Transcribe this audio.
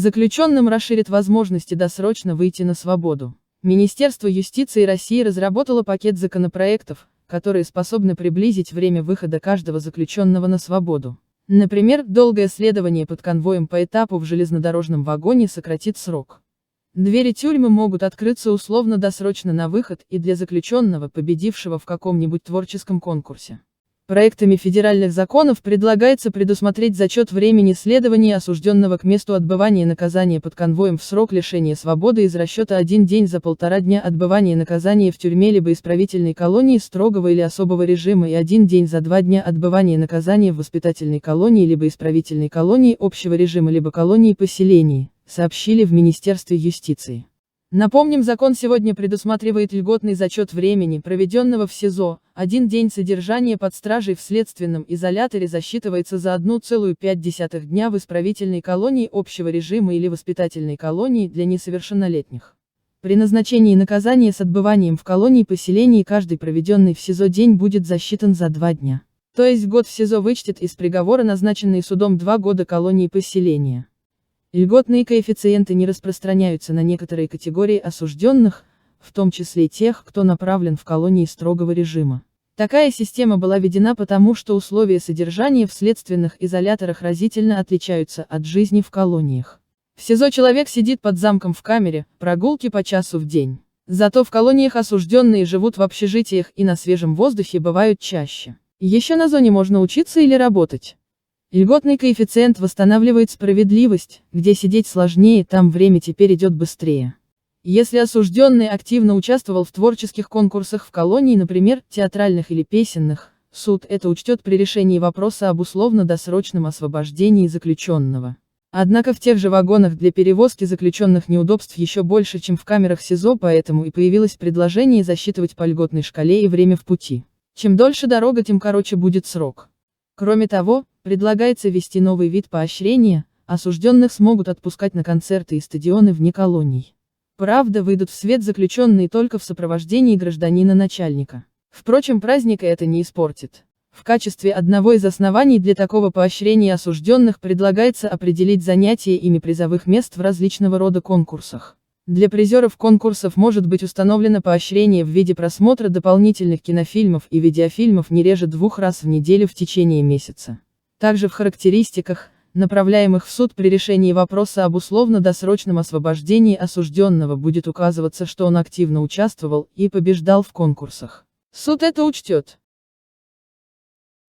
Заключенным расширит возможности досрочно выйти на свободу. Министерство юстиции России разработало пакет законопроектов, которые способны приблизить время выхода каждого заключенного на свободу. Например, долгое следование под конвоем по этапу в железнодорожном вагоне сократит срок. Двери тюрьмы могут открыться условно-досрочно на выход и для заключенного, победившего в каком-нибудь творческом конкурсе. Проектами федеральных законов предлагается предусмотреть зачет времени следования осужденного к месту отбывания наказания под конвоем в срок лишения свободы из расчета 1 день за 1,5 дня отбывания наказания в тюрьме либо исправительной колонии строгого или особого режима и 1 день за 2 дня отбывания наказания в воспитательной колонии либо исправительной колонии общего режима либо колонии поселений, сообщили в Министерстве юстиции. Напомним, закон сегодня предусматривает льготный зачет времени, проведенного в СИЗО. 1 день содержания под стражей в следственном изоляторе засчитывается за 1,5 дня в исправительной колонии общего режима или воспитательной колонии для несовершеннолетних. При назначении наказания с отбыванием в колонии поселений каждый проведенный в СИЗО день будет засчитан за 2 дня. То есть год в СИЗО вычтет из приговора, назначенный судом 2 года колонии поселения. Льготные коэффициенты не распространяются на некоторые категории осужденных, в том числе тех, кто направлен в колонии строгого режима. Такая система была введена потому, что условия содержания в следственных изоляторах разительно отличаются от жизни в колониях. В СИЗО человек сидит под замком в камере, прогулки по часу в день. Зато в колониях осужденные живут в общежитиях и на свежем воздухе бывают чаще. Еще на зоне можно учиться или работать. Льготный коэффициент восстанавливает справедливость, где сидеть сложнее, там время теперь идет быстрее. Если осужденный активно участвовал в творческих конкурсах в колонии, например, театральных или песенных, суд это учтет при решении вопроса об условно-досрочном освобождении заключенного. Однако в тех же вагонах для перевозки заключенных неудобств еще больше, чем в камерах СИЗО, поэтому и появилось предложение засчитывать по льготной шкале и время в пути. Чем дольше дорога, тем короче будет срок. Кроме того, предлагается ввести новый вид поощрения, осужденных смогут отпускать на концерты и стадионы вне колоний. Правда, выйдут в свет заключенные только в сопровождении гражданина-начальника. Впрочем, праздника это не испортит. В качестве одного из оснований для такого поощрения осужденных предлагается определить занятие ими призовых мест в различного рода конкурсах. Для призеров конкурсов может быть установлено поощрение в виде просмотра дополнительных кинофильмов и видеофильмов не реже 2 раз в неделю в течение месяца. Также в характеристиках, направляемых в суд при решении вопроса об условно-досрочном освобождении осужденного, будет указываться, что он активно участвовал и побеждал в конкурсах. Суд это учтет.